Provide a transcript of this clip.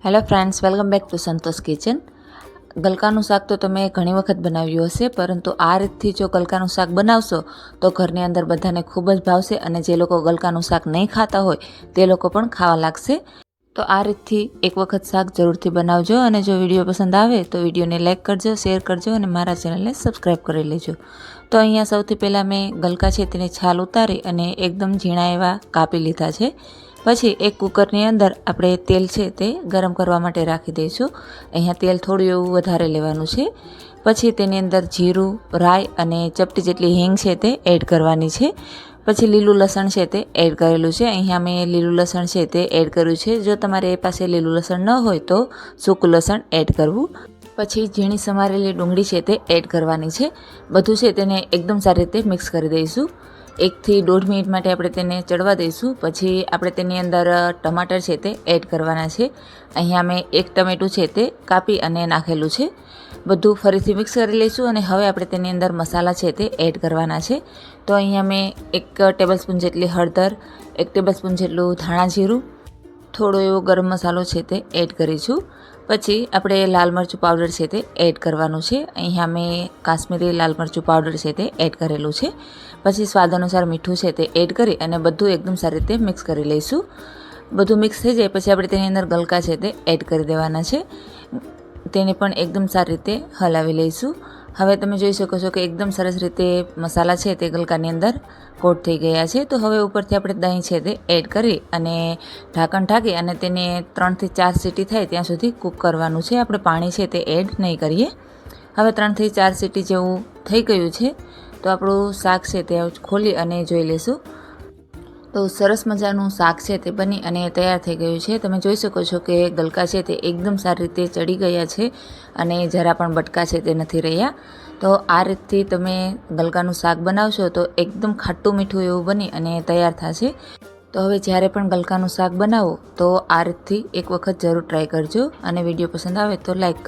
Hello friends, welcome back to Santosh kitchen. ગલકાનું શાક તો તમે ઘણી વખત બનાવ્યું હશે, પરંતુ આ રીતથી જો ગલકાનું શાક બનાવશો તો ઘરની અંદર બધાને ખૂબ જ ભાવશે અને જે લોકો ગલકાનું શાક નહીં ખાતા હોય તે લોકો પણ ખાવા લાગશે. તો આ રીતથી એક વખત શાક જરૂરથી બનાવજો અને જો વિડીયો પસંદ આવે તો વિડીયોને લાઇક કરજો, શેર કરજો અને મારા ચેનલને સબસ્ક્રાઈબ કરી લેજો. તો અહીંયા સૌથી પહેલાં મેં ગલકા છે તેની છાલ ઉતારી અને એકદમ ઝીણા એવા કાપી લીધા છે. પછી એક કુકરની અંદર આપણે તેલ છે તે ગરમ કરવા માટે રાખી દઈશું. અહીંયા તેલ થોડું એવું વધારે લેવાનું છે. પછી તેની અંદર જીરું, રાઈ અને ચપટી જેટલી હિંગ છે તે એડ કરવાની છે. પછી લીલું લસણ છે તે એડ કરેલું છે. અહીંયા મેં લીલું લસણ છે તે એડ કર્યું છે. જો તમારે એ પાસે લીલું લસણ ન હોય તો સૂકું લસણ એડ કરવું. પછી ઝીણી સમારેલી ડુંગળી છે તે એડ કરવાની છે. બધું છે તેને એકદમ સારી રીતે મિક્સ કરી દઈશું. 1 થી 1.5 મિનિટ માટે આપણે તેને ચડવા દઈશું. પછી આપણે તેની અંદર ટમાટર છે તે એડ કરવાના છે. અહીંયા મેં 1 ટમેટું છે તે કાપી અને નાખેલું છે. બધું ફરીથી મિક્સ કરી લઈશું અને હવે આપણે તેની અંદર મસાલા છે તે એડ કરવાના છે. તો અહીંયા મેં 1 ટેબલસ્પૂન જેટલી હળદર, 1 ટેબલસ્પૂન જેટલું ધાણા જીરું, થોડો એવો ગરમ મસાલો છે તે એડ કરીશું. પછી આપણે લાલ મરચું પાવડર છે તે એડ કરવાનું છે. અહીંયા મેં કાશ્મીરી લાલ મરચું પાવડર છે તે એડ કરેલું છે. પછી સ્વાદ અનુસાર મીઠું છે તે એડ કરી અને બધું એકદમ સારી રીતે મિક્સ કરી લઈશું. બધું મિક્સ થઈ જાય પછી આપણે તેની અંદર ગલકા છે તે એડ કરી દેવાના છે. તેને પણ એકદમ સારી રીતે હલાવી લઈશું. હવે તમે જોઈ શકો છો કે એકદમ સરસ રીતે મસાલા છે તે ગલકાની અંદર કોટ થઈ ગયા છે. તો હવે ઉપરથી આપણે દહીં છે તે એડ કરી અને ઢાંકણ ઢાંકી અને તેને 3 થી 4 સીટી થાય ત્યાં સુધી કૂક કરવાનું છે. આપણે પાણી છે તે એડ નહીં કરીએ. હવે 3 થી 4 સીટી જેવું થઈ ગયું છે તો આપણું શાક છે તે ખોલી અને જોઈ લઈશું. તો સરસ મજાનું શાક છે તે બની અને તૈયાર થઈ ગયું છે. તમે જોઈ શકો છો કે ગલકા છે તે એકદમ સારી રીતે ચડી ગયા છે અને જરા પણ બટકા છે તે નથી રહ્યા. તો આ રીતથી તમે ગલકાનું શાક બનાવશો તો એકદમ ખાટું મીઠું એવું બની અને તૈયાર થશે. તો હવે જ્યારે પણ ગલકાનું શાક બનાવો તો આ રીતથી એક વખત જરૂર ટ્રાય કરજો અને વિડીયો પસંદ આવે તો લાઈક કરજો.